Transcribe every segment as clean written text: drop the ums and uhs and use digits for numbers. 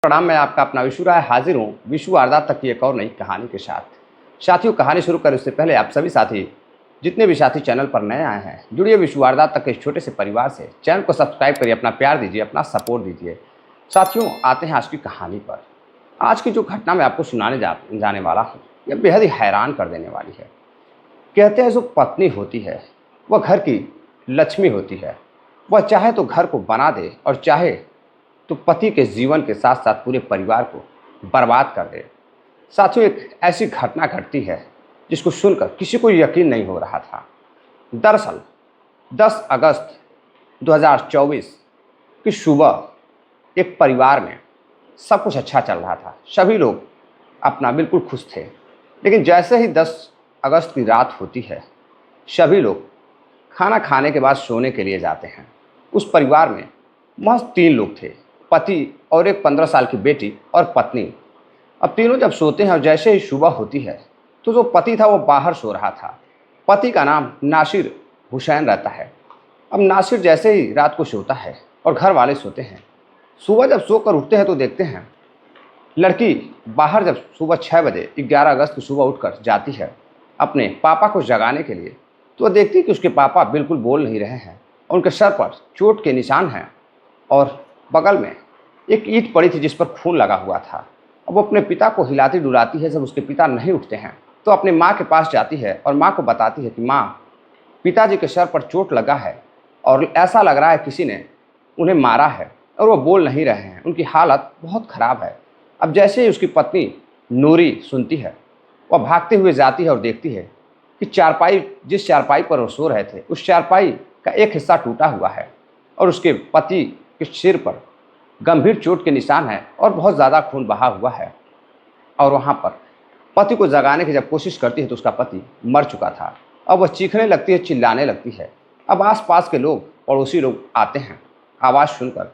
प्रणाम। मैं आपका अपना विशु राय हाजिर हूँ विशु वारदात तक की एक और नई कहानी के साथ। साथियों, कहानी शुरू करें उससे पहले आप सभी साथी जितने भी साथी चैनल पर नए आए हैं, जुड़िए विशु वारदात तक के इस छोटे से परिवार से। चैनल को सब्सक्राइब करिए, अपना प्यार दीजिए, अपना सपोर्ट दीजिए। साथियों, आते हैं आज की कहानी पर। आज की जो घटना मैं आपको सुनाने जाने वाला हूँ, यह बेहद ही हैरान कर देने वाली है। कहते हैं जो पत्नी होती है वह घर की लक्ष्मी होती है। वह चाहे तो घर को बना दे और चाहे तो पति के जीवन के साथ साथ पूरे परिवार को बर्बाद कर दे। साथियों, एक ऐसी घटना घटती है जिसको सुनकर किसी को यकीन नहीं हो रहा था। दरअसल 10 अगस्त 2024 की सुबह एक परिवार में सब कुछ अच्छा चल रहा था। सभी लोग अपना बिल्कुल खुश थे। लेकिन जैसे ही 10 अगस्त की रात होती है, सभी लोग खाना खाने के बाद सोने के लिए जाते हैं। उस परिवार में महज 3 लोग थे, पति और एक 15 साल की बेटी और पत्नी। अब तीनों जब सोते हैं और जैसे ही सुबह होती है तो जो पति था वो बाहर सो रहा था। पति का नाम नासिर हुसैन रहता है। अब नासिर जैसे ही रात को सोता है और घर वाले सोते हैं, सुबह जब सोकर उठते हैं तो देखते हैं लड़की बाहर जब सुबह 6 बजे 11 अगस्त की सुबह उठकर जाती है अपने पापा को जगाने के लिए, तो वह देखती है कि उसके पापा बिल्कुल बोल नहीं रहे हैं और उनके सर पर चोट के निशान हैं और बगल में एक ईंट पड़ी थी जिस पर खून लगा हुआ था। अब वो अपने पिता को हिलाती डुलाती है। जब उसके पिता नहीं उठते हैं तो अपनी माँ के पास जाती है और माँ को बताती है कि माँ, पिताजी के सर पर चोट लगा है और ऐसा लग रहा है किसी ने उन्हें मारा है और वो बोल नहीं रहे हैं, उनकी हालत बहुत ख़राब है। अब जैसे ही उसकी पत्नी नूरी सुनती है, वह भागते हुए जाती है और देखती है कि जिस चारपाई पर वो सो रहे थे उस चारपाई का एक हिस्सा टूटा हुआ है और उसके पति के सिर पर गंभीर चोट के निशान है और बहुत ज़्यादा खून बहा हुआ है। और वहाँ पर पति को जगाने की जब कोशिश करती है तो उसका पति मर चुका था। अब वह चीखने लगती है, चिल्लाने लगती है। अब आसपास के लोग, पड़ोसी लोग आते हैं आवाज़ सुनकर,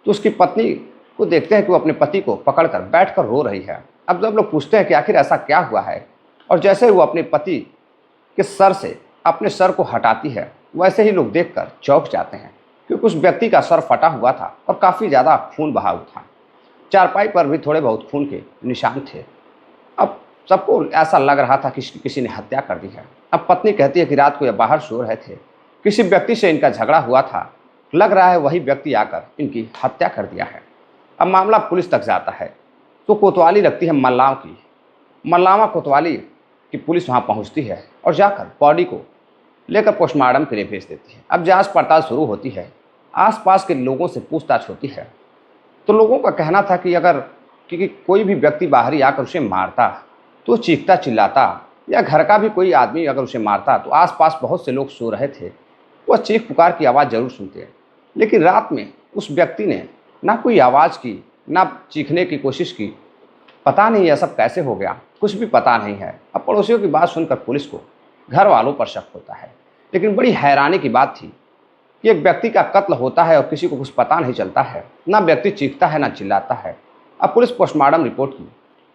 तो उसकी पत्नी को देखते हैं कि वो अपने पति को पकड़कर बैठकर रो रही है। अब जब लोग पूछते हैं कि आखिर ऐसा क्या हुआ है, और जैसे ही वो अपने पति के सर से अपने सर को हटाती है, वैसे ही लोग देखकर चौंक जाते हैं क्योंकि उस व्यक्ति का सर फटा हुआ था और काफ़ी ज़्यादा खून बहा हुआ था। चारपाई पर भी थोड़े बहुत खून के निशान थे। अब सबको ऐसा लग रहा था कि किसी ने हत्या कर दी है। अब पत्नी कहती है कि रात को ये बाहर सो रहे थे, किसी व्यक्ति से इनका झगड़ा हुआ था, लग रहा है वही व्यक्ति आकर इनकी हत्या कर दिया है। अब मामला पुलिस तक जाता है तो कोतवाली लगती है मल्लाव की। मल्लावा कोतवाली की पुलिस वहाँ पहुँचती है और जाकर बॉडी को लेकर पोस्टमार्टम के लिए भेज देती है। अब जांच पड़ताल शुरू होती है, आसपास के लोगों से पूछताछ होती है। तो लोगों का कहना था कि अगर कोई भी व्यक्ति बाहरी आकर उसे मारता तो चीखता चिल्लाता, या घर का भी कोई आदमी अगर उसे मारता तो आसपास बहुत से लोग सो रहे थे, वह चीख पुकार की आवाज़ जरूर सुनते। लेकिन रात में उस व्यक्ति ने ना कोई आवाज़ की, ना चीखने की कोशिश की। पता नहीं यह सब कैसे हो गया, कुछ भी पता नहीं है। अब पड़ोसियों की बात सुनकर पुलिस को घर वालों पर शक होता है। लेकिन बड़ी हैरानी की बात थी कि एक व्यक्ति का कत्ल होता है और किसी को कुछ पता नहीं चलता है, ना व्यक्ति चीखता है ना चिल्लाता है। अब पुलिस पोस्टमार्टम रिपोर्ट की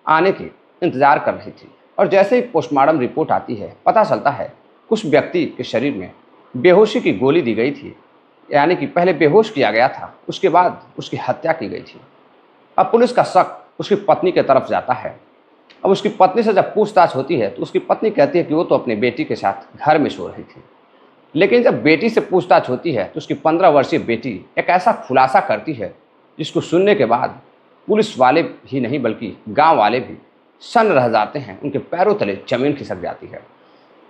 आने की इंतजार कर रही थी और जैसे ही पोस्टमार्टम रिपोर्ट आती है, पता चलता है उस व्यक्ति के शरीर में बेहोशी की गोली दी गई थी, यानी कि पहले बेहोश किया गया था, उसके बाद उसकी हत्या की गई थी। अब पुलिस का शक उसकी पत्नी की तरफ जाता है। अब उसकी पत्नी से जब पूछताछ होती है तो उसकी पत्नी कहती है कि वो तो अपनी बेटी के साथ घर में सो रही थी। लेकिन जब बेटी से पूछताछ होती है तो उसकी 15 वर्षीय बेटी एक ऐसा खुलासा करती है जिसको सुनने के बाद पुलिस वाले ही नहीं बल्कि गांव वाले भी सन्न रह जाते हैं, उनके पैरों तले जमीन खिसक जाती है।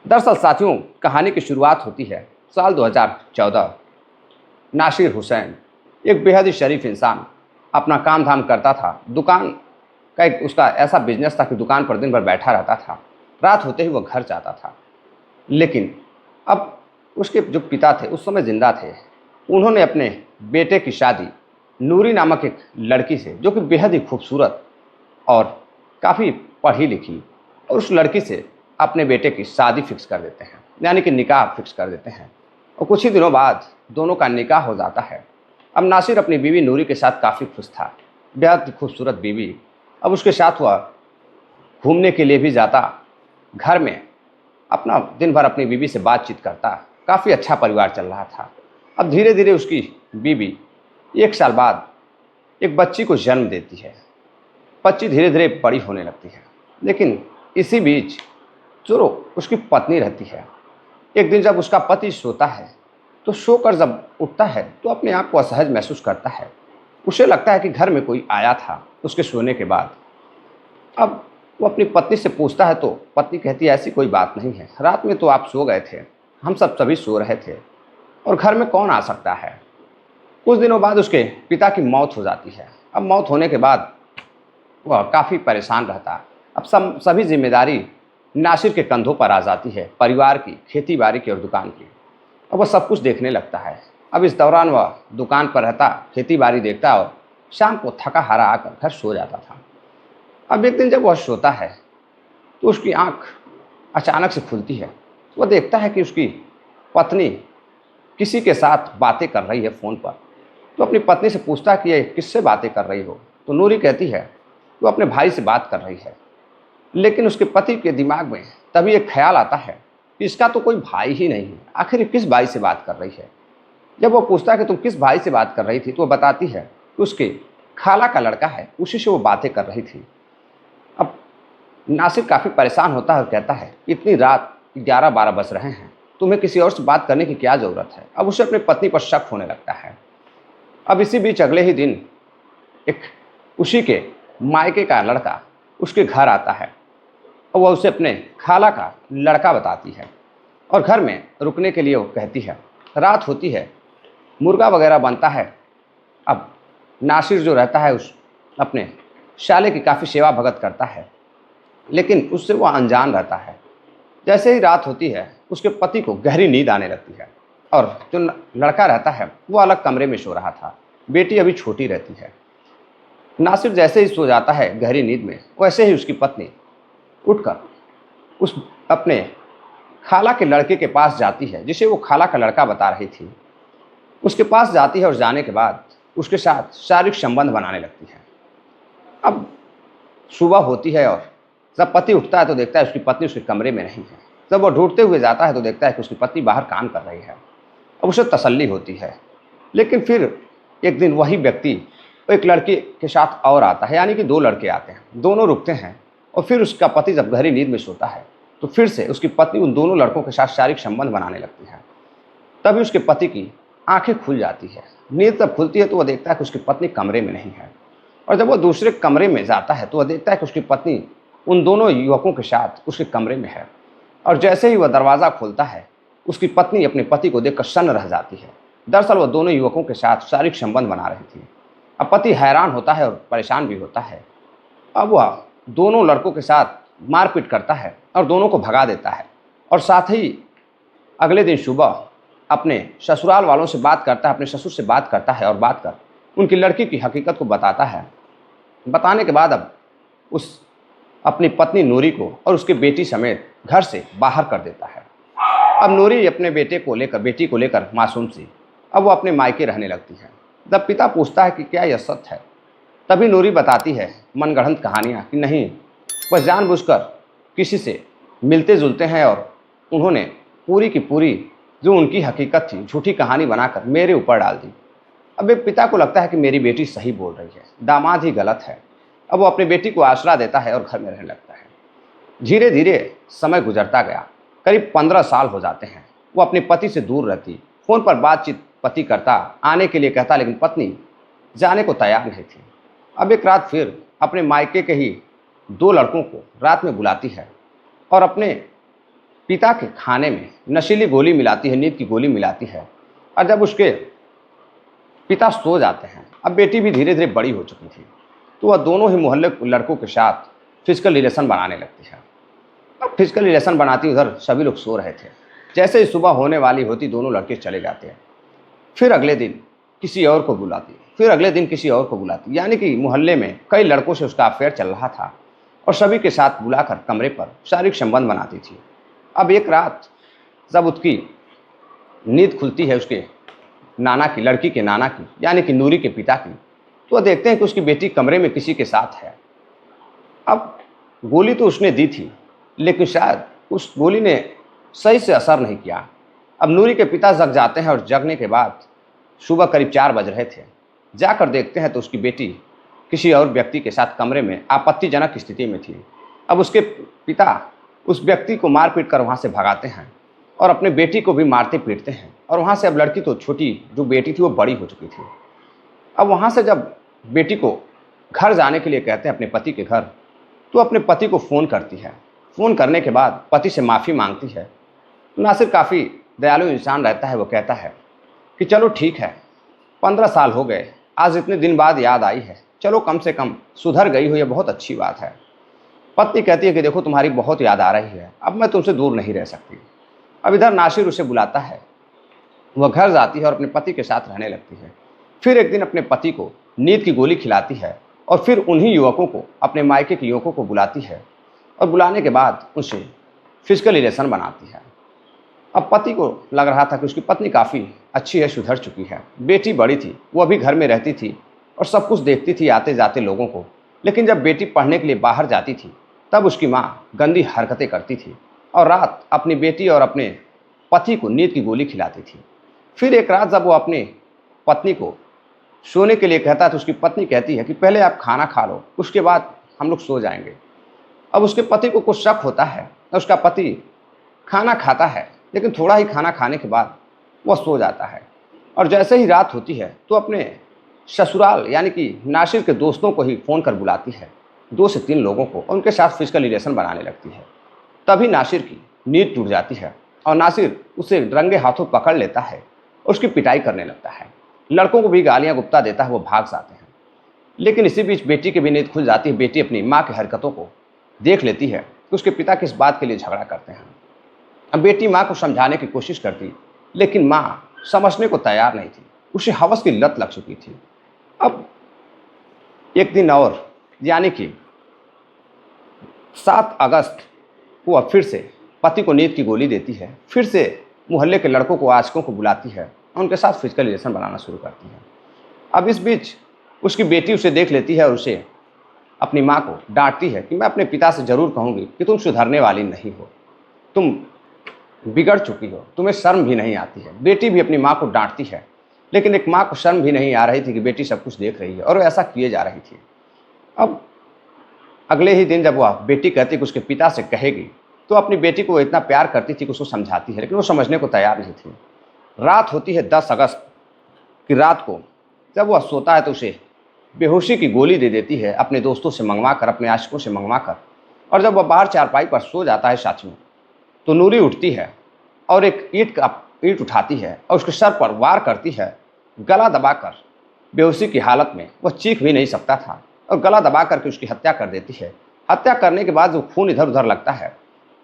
दरअसल साथियों, कहानी की शुरुआत होती है साल 2014। नासिर हुसैन एक बेहद ही शरीफ इंसान, अपना काम धाम करता था। दुकान का एक उसका ऐसा बिजनेस था कि दुकान पर दिन भर बैठा रहता था। रात होते ही वह घर जाता था। लेकिन अब उसके जो पिता थे उस समय जिंदा थे, उन्होंने अपने बेटे की शादी नूरी नामक एक लड़की से, जो कि बेहद ही खूबसूरत और काफ़ी पढ़ी लिखी, और उस लड़की से अपने बेटे की शादी फिक्स कर देते हैं, यानी कि निकाह फिक्स कर देते हैं। और कुछ ही दिनों बाद दोनों का निकाह हो जाता है। अब नासिर अपनी बीवी नूरी के साथ काफ़ी खुश था, बेहद खूबसूरत बीवी। अब उसके साथ वह घूमने के लिए भी जाता, घर में अपना दिन भर अपनी बीवी से बातचीत करता, काफ़ी अच्छा परिवार चल रहा था। अब धीरे धीरे उसकी बीवी 1 साल बाद एक बच्ची को जन्म देती है। बच्ची धीरे धीरे बड़ी होने लगती है, लेकिन इसी बीच जो उसकी पत्नी रहती है, एक दिन जब उसका पति सोता है तो सोकर जब उठता है तो अपने आप को असहज महसूस करता है। उसे लगता है कि घर में कोई आया था उसके सोने के बाद। अब वो अपनी पत्नी से पूछता है तो पत्नी कहती है ऐसी कोई बात नहीं है, रात में तो आप सो गए थे, हम सब सभी सो रहे थे और घर में कौन आ सकता है। कुछ दिनों बाद उसके पिता की मौत हो जाती है। अब मौत होने के बाद वह काफ़ी परेशान रहता है। अब सभी जिम्मेदारी नासिर के कंधों पर आ जाती है, परिवार की, खेती बाड़ी की और दुकान की। अब वह सब कुछ देखने लगता है। अब इस दौरान वह दुकान पर रहता, खेती बाड़ी देखता और शाम को थका हारा आकर घर सो जाता था। अब एक दिन जब वह सोता है तो उसकी आंख अचानक से खुलती है। वह देखता है कि उसकी पत्नी किसी के साथ बातें कर रही है फ़ोन पर। तो अपनी पत्नी से पूछता है कि ये किससे बातें कर रही हो। तो नूरी कहती है वो अपने भाई से बात कर रही है। लेकिन उसके पति के दिमाग में तभी एक ख्याल आता है कि इसका तो कोई भाई ही नहीं है, आखिर किस भाई से बात कर रही है। जब वो पूछता है कि तुम किस भाई से बात कर रही थी तो वो बताती है कि उसके खाला का लड़का है, उसी से वो बातें कर रही थी। अब नासिर काफ़ी परेशान होता है और कहता है इतनी रात 11-12 बज रहे हैं, तुम्हें किसी और से बात करने की क्या ज़रूरत है। अब उसे अपनी पत्नी पर शक होने लगता है। अब इसी बीच अगले ही दिन एक उसी के मायके का लड़का उसके घर आता है और वह उसे अपने खाला का लड़का बताती है और घर में रुकने के लिए वो कहती है। रात होती है, मुर्गा वगैरह बनता है। अब नासिर जो रहता है उस अपने शाले की काफ़ी सेवा भगत करता है, लेकिन उससे वह अनजान रहता है। जैसे ही रात होती है उसके पति को गहरी नींद आने लगती है और जो लड़का रहता है वो अलग कमरे में सो रहा था। बेटी अभी छोटी रहती है। नासिर जैसे ही सो जाता है गहरी नींद में, वैसे ही उसकी पत्नी उठकर उस अपने खाला के लड़के के पास जाती है, जिसे वो खाला का लड़का बता रही थी। उसके पास जाती है और जाने के बाद उसके साथ शारीरिक संबंध बनाने लगती है। अब सुबह होती है और जब पति उठता है तो देखता है उसकी पत्नी उसके कमरे में नहीं है। जब वो ढूंढते हुए जाता है तो देखता है कि उसकी पत्नी बाहर काम कर रही है। अब उसे तसल्ली होती है, लेकिन फिर एक दिन वही व्यक्ति एक लड़के के साथ और आता है, यानी कि 2 लड़के आते हैं। दोनों रुकते हैं और फिर उसका पति जब गहरी नींद में सोता है तो फिर से उसकी पत्नी उन दोनों लड़कों के साथ शारीरिक संबंध बनाने लगती है। तभी उसके पति की आंखें खुल जाती है। नींद तब खुलती है तो वह देखता है कि उसकी पत्नी कमरे में नहीं है और जब वह दूसरे कमरे में जाता है तो वह देखता है कि उसकी पत्नी उन दोनों युवकों के साथ उसके कमरे में है। और जैसे ही वह दरवाज़ा खोलता है उसकी पत्नी अपने पति को देखकर सन्न रह जाती है। दरअसल वह दोनों युवकों के साथ शारीरिक संबंध बना रही थी। अब पति हैरान होता है और परेशान भी होता है। अब वह दोनों लड़कों के साथ मारपीट करता है और दोनों को भगा देता है और साथ ही अगले दिन सुबह अपने ससुराल वालों से बात करता है, अपने ससुर से बात करता है और बात कर उनकी लड़की की हकीकत को बताता है। बताने के बाद अब उस अपनी पत्नी नूरी को और उसके बेटी समेत घर से बाहर कर देता है। अब नूरी अपने बेटी को लेकर मासूम सी अब वो अपने मायके रहने लगती है। जब पिता पूछता है कि क्या यह सच है, तभी नूरी बताती है मनगढ़ंत कहानियाँ कि नहीं, वह जानबूझकर किसी से मिलते जुलते हैं और उन्होंने पूरी की पूरी जो उनकी हकीकत थी झूठी कहानी बनाकर मेरे ऊपर डाल दी। अब एक पिता को लगता है कि मेरी बेटी सही बोल रही है, दामाद ही गलत है। अब वो अपनी बेटी को आसरा देता है और घर में रहने लगता है। धीरे धीरे समय गुजरता गया। करीब 15 साल हो जाते हैं। वो अपने पति से दूर रहती, फ़ोन पर बातचीत पति करता, आने के लिए कहता, लेकिन पत्नी जाने को तैयार नहीं थी। अब एक रात फिर अपने मायके के ही 2 लड़कों को रात में बुलाती है और अपने पिता के खाने में नशीली गोली मिलाती है, नींद की गोली मिलाती है। और जब उसके पिता सो जाते हैं, अब बेटी भी धीरे धीरे बड़ी हो चुकी थी, तो वह दोनों ही मोहल्ले लड़कों के साथ फिजिकल रिलेशन बनाने लगती है। अब फिजिकल रिलेशन बनाती उधर सभी लोग सो रहे थे। जैसे ही सुबह होने वाली होती दोनों लड़के चले जाते हैं। फिर अगले दिन किसी और को बुलाती, फिर अगले दिन किसी और को बुलाती, यानी कि मोहल्ले में कई लड़कों से उसका अफेयर चल रहा था और सभी के साथ बुलाकर कमरे पर शारीरिक संबंध बनाती थी। अब एक रात जब उसकी नींद खुलती है उसके नाना की, लड़की के नाना की, यानी कि नूरी के पिता की, तो वह देखते हैं कि उसकी बेटी कमरे में किसी के साथ है। अब गोली तो उसने दी थी, लेकिन शायद उस गोली ने सही से असर नहीं किया। अब नूरी के पिता जग जाते हैं और जगने के बाद सुबह करीब 4 बज रहे थे। जाकर देखते हैं तो उसकी बेटी किसी और व्यक्ति के साथ कमरे में आपत्तिजनक स्थिति में थी। अब उसके पिता उस व्यक्ति को मार पीट कर वहाँ से भगाते हैं और अपने बेटी को भी मारते पीटते हैं। और वहाँ से अब लड़की तो छोटी जो बेटी थी वो बड़ी हो चुकी थी। अब वहाँ से जब बेटी को घर जाने के लिए कहते हैं अपने पति के घर, तो अपने पति को फ़ोन करती है। फ़ोन करने के बाद पति से माफ़ी मांगती है। नासिर काफ़ी दयालु इंसान रहता है, वो कहता है कि चलो ठीक है, 15 साल हो गए, आज इतने दिन बाद याद आई है, चलो कम से कम सुधर गई हो, ये बहुत अच्छी बात है। पत्नी कहती है कि देखो तुम्हारी बहुत याद आ रही है, अब मैं तुमसे दूर नहीं रह सकती। अब इधर नासिर उसे बुलाता है, वह घर जाती है और अपने पति के साथ रहने लगती है। फिर एक दिन अपने पति को नींद की गोली खिलाती है और फिर उन्हीं युवकों को, अपने मायके के युवकों को बुलाती है और बुलाने के बाद उनसे फिजिकल रिलेशन बनाती है। अब पति को लग रहा था कि उसकी पत्नी काफ़ी अच्छी है, सुधर चुकी है। बेटी बड़ी थी, वो अभी घर में रहती थी और सब कुछ देखती थी आते जाते लोगों को। लेकिन जब बेटी पढ़ने के लिए बाहर जाती थी तब उसकी माँ गंदी हरकतें करती थी और रात अपनी बेटी और अपने पति को नींद की गोली खिलाती थी। फिर एक रात जब वो अपनी पत्नी को सोने के लिए कहता है तो उसकी पत्नी कहती है कि पहले आप खाना खा लो, उसके बाद हम लोग सो जाएंगे। अब उसके पति को कुछ शक होता है, उसका पति खाना खाता है लेकिन थोड़ा ही खाना खाने के बाद वह सो जाता है। और जैसे ही रात होती है तो अपने ससुराल यानी कि नासिर के दोस्तों को ही फ़ोन कर बुलाती है, 2 से 3 लोगों को, और उनके साथ फिजिकल रिलेशन बनाने लगती है। तभी नासिर की नींद टूट जाती है और नासिर उसे रंगे हाथों पकड़ लेता है और उसकी पिटाई करने लगता है। लड़कों को भी गालियाँ गुप्ता देता है, वो भाग जाते हैं। लेकिन इसी बीच बेटी की भी नींद खुल जाती है। बेटी अपनी माँ की हरकतों को देख लेती है कि उसके पिता किस बात के लिए झगड़ा करते हैं। अब बेटी माँ को समझाने की कोशिश करती, लेकिन माँ समझने को तैयार नहीं थी, उसे हवस की लत लग चुकी थी। अब एक दिन और यानी कि 7 अगस्त को अब फिर से पति को नींद की गोली देती है। फिर से मोहल्ले के लड़कों को, आशिकों को बुलाती है और उनके साथ फिजिकल रिलेशन बनाना शुरू करती है। अब इस बीच उसकी बेटी उसे देख लेती है और उसे अपनी माँ को डांटती है कि मैं अपने पिता से ज़रूर कहूँगी कि तुम सुधरने वाली नहीं हो, तुम बिगड़ चुकी हो, तुम्हें शर्म भी नहीं आती है। बेटी भी अपनी माँ को डांटती है, लेकिन एक माँ को शर्म भी नहीं आ रही थी कि बेटी सब कुछ देख रही है और वो ऐसा किए जा रही थी। अब अगले ही दिन जब वह बेटी कहती कि उसके पिता से कहेगी, तो अपनी बेटी को इतना प्यार करती थी कि उसको समझाती है, लेकिन वो समझने को तैयार नहीं थी। रात होती है 10 अगस्त की रात को, जब वह सोता है तो उसे बेहोशी की गोली दे देती है अपने दोस्तों से मंगवा कर, अपने आशिकों से मंगवा कर। और जब वह बाहर चारपाई पर सो जाता है साथियों, तो नूरी उठती है और एक ईंट उठाती है और उसके सर पर वार करती है, गला दबाकर। बेहोशी की हालत में वह चीख भी नहीं सकता था और गला दबा करके उसकी हत्या कर देती है। हत्या करने के बाद जो खून इधर उधर लगता है,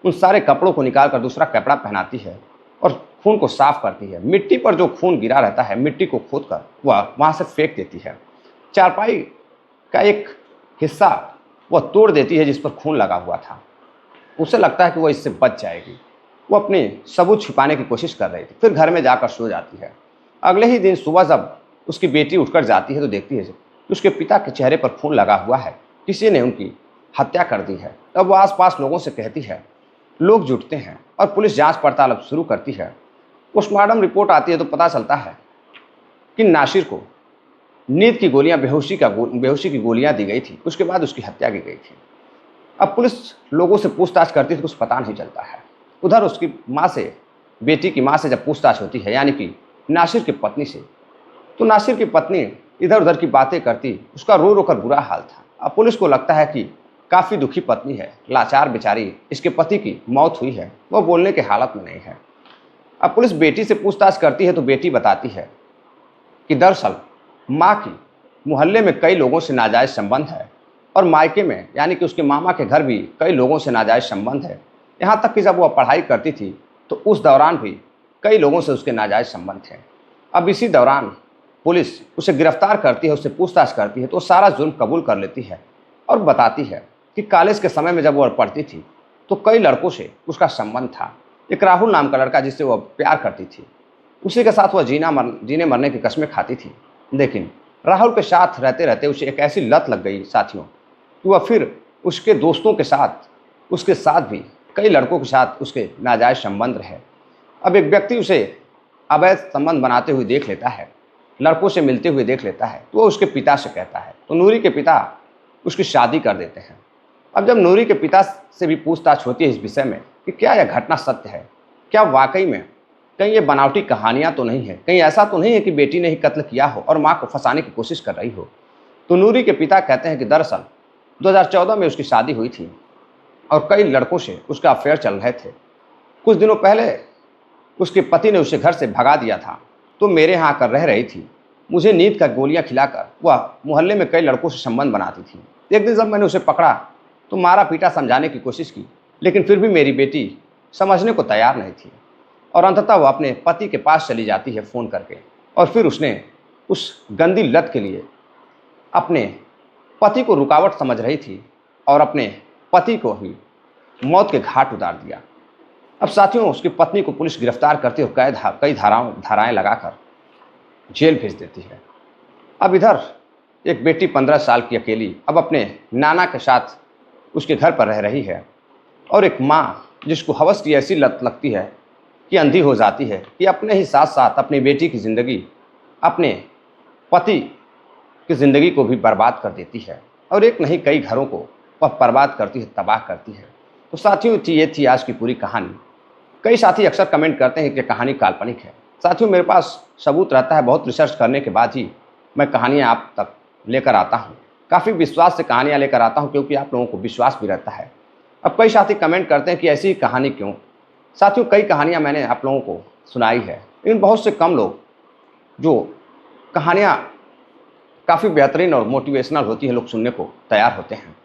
उन सारे कपड़ों को निकाल कर दूसरा कपड़ा पहनाती है और खून को साफ करती है। मिट्टी पर जो खून गिरा रहता है, मिट्टी को खोद कर वह वहाँ से फेंक देती है। चारपाई का एक हिस्सा वह तोड़ देती है जिस पर खून लगा हुआ था। उसे लगता है कि वह इससे बच जाएगी। वो अपने सबूत छिपाने की कोशिश कर रही थी। फिर घर में जाकर सो जाती है। अगले ही दिन सुबह जब उसकी बेटी उठकर जाती है तो देखती है कि उसके पिता के चेहरे पर खून लगा हुआ है, किसी ने उनकी हत्या कर दी है। अब वो आसपास लोगों से कहती है, लोग जुटते हैं और पुलिस जांच पड़ताल अब शुरू करती है। पोस्टमार्टम रिपोर्ट आती है तो पता चलता है कि नासिर को नींद की गोलियां, बेहोशी की गोलियां दी गई थी, उसके बाद उसकी हत्या की गई थी। अब पुलिस लोगों से पूछताछ करती है तो कुछ पता नहीं चलता है। उधर उसकी माँ से, बेटी की माँ से जब पूछताछ होती है, यानी कि नासिर की पत्नी से, तो नासिर की पत्नी इधर उधर की बातें करती, उसका रो रो कर बुरा हाल था। अब पुलिस को लगता है कि काफ़ी दुखी पत्नी है, लाचार बेचारी, इसके पति की मौत हुई है, वह बोलने के हालत में नहीं है। अब पुलिस बेटी से पूछताछ करती है तो बेटी बताती है कि दरअसल माँ की मोहल्ले में कई लोगों से नाजायज़ संबंध है और मायके में यानी कि उसके मामा के घर भी कई लोगों से नाजायज़ संबंध है। यहाँ तक कि जब वह पढ़ाई करती थी तो उस दौरान भी कई लोगों से उसके नाजायज़ संबंध थे। अब इसी दौरान पुलिस उसे गिरफ्तार करती है, उससे पूछताछ करती है तो सारा जुर्म कबूल कर लेती है और बताती है कि कॉलेज के समय में जब वह पढ़ती थी तो कई लड़कों से उसका संबंध था। एक राहुल नाम का लड़का जिससे वह प्यार करती थी, उसी के साथ वह जीने मरने की कस्में खाती थी। लेकिन राहुल के साथ रहते रहते उसे एक ऐसी लत लग गई साथियों कि वह फिर उसके दोस्तों के साथ, उसके साथ भी कई लड़कों के साथ उसके नाजायज़ संबंध रहे। अब एक व्यक्ति उसे अवैध संबंध बनाते हुए देख लेता है लड़कों से मिलते हुए देख लेता है तो वो उसके पिता से कहता है। तो नूरी के पिता उसकी शादी कर देते हैं। अब जब नूरी के पिता से भी पूछताछ होती है इस विषय में कि क्या यह घटना सत्य है, क्या वाकई में कहीं ये बनावटी कहानियां तो नहीं है, कहीं ऐसा तो नहीं है कि बेटी ने ही कत्ल किया हो और माँ को फंसाने की कोशिश कर रही हो, तो नूरी के पिता कहते हैं कि दरअसल 2014 में उसकी शादी हुई थी और कई लड़कों से उसका अफेयर चल रहे थे। कुछ दिनों पहले उसके पति ने उसे घर से भगा दिया था, तो मेरे यहाँ आकर रह रही थी। मुझे नींद का गोलियां खिलाकर वह मोहल्ले में कई लड़कों से संबंध बनाती थी। एक दिन जब मैंने उसे पकड़ा तो मारा पीटा समझाने की कोशिश की, लेकिन फिर भी मेरी बेटी समझने को तैयार नहीं थी और अंततः वह अपने पति के पास चली जाती है फ़ोन करके। और फिर उसने उस गंदी लत के लिए अपने पति को रुकावट समझ रही थी और अपने पति को ही मौत के घाट उतार दिया। अब साथियों, उसकी पत्नी को पुलिस गिरफ्तार करती है और कई धाराएं लगाकर जेल भेज देती है। अब इधर एक बेटी 15 साल की अकेली अब अपने नाना के साथ उसके घर पर रह रही है और एक माँ जिसको हवस की ऐसी लत लगती है कि अंधी हो जाती है कि अपने ही साथ साथ अपनी बेटी की ज़िंदगी, अपने पति की ज़िंदगी को भी बर्बाद कर देती है और एक नहीं कई घरों को वह बर्बाद करती है, तबाह करती है। तो साथियों, ये थी आज की पूरी कहानी। कई साथी अक्सर कमेंट करते हैं कि कहानी काल्पनिक है। साथियों, मेरे पास सबूत रहता है, बहुत रिसर्च करने के बाद ही मैं कहानियाँ आप तक लेकर आता हूँ। काफ़ी विश्वास से कहानियाँ लेकर आता हूँ क्योंकि आप लोगों को विश्वास भी रहता है। अब कई साथी कमेंट करते हैं कि ऐसी ही कहानी क्यों। साथियों, कई कहानियाँ मैंने आप लोगों को सुनाई है, लेकिन बहुत से कम लोग जो कहानियाँ काफ़ी बेहतरीन और मोटिवेशनल होती है लोग सुनने को तैयार होते हैं।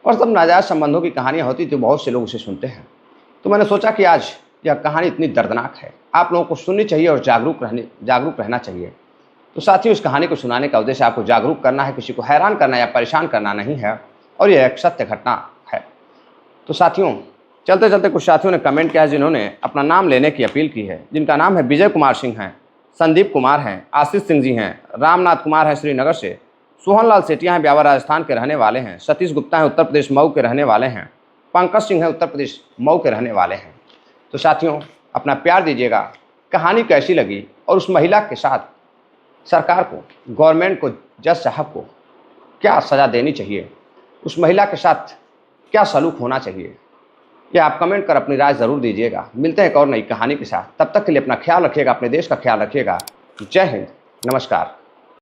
और सब नाजायज़ संबंधों की कहानियाँ होती तो बहुत से लोग उसे सुनते हैं। तो मैंने सोचा कि आज यह कहानी इतनी दर्दनाक है, आप लोगों को सुननी चाहिए और जागरूक रहना चाहिए। तो साथियों, इस कहानी को सुनाने का उद्देश्य आपको जागरूक करना है, किसी को हैरान करना या परेशान करना नहीं है, और यह एक सत्य घटना है। तो साथियों, चलते चलते कुछ साथियों ने कमेंट किया है जिन्होंने अपना नाम लेने की अपील की है, जिनका नाम है विजय कुमार सिंह हैं, संदीप कुमार हैं, आशीष सिंह जी हैं, रामनाथ कुमार हैं श्रीनगर से, सोहनलाल सेठिया हैं ब्यावर राजस्थान के रहने वाले हैं, सतीश गुप्ता हैं उत्तर प्रदेश मऊ के रहने वाले हैं, पंकज सिंह हैं उत्तर प्रदेश मऊ के रहने वाले हैं। तो साथियों, अपना प्यार दीजिएगा। कहानी कैसी लगी और उस महिला के साथ सरकार को, गवर्नमेंट को, जज साहब को क्या सज़ा देनी चाहिए, उस महिला के साथ क्या सलूक होना चाहिए, यह आप कमेंट कर अपनी राय ज़रूर दीजिएगा। मिलते हैं एक और नई कहानी के साथ, तब तक के लिए अपना ख्याल रखिएगा, अपने देश का ख्याल रखिएगा। जय हिंद, नमस्कार।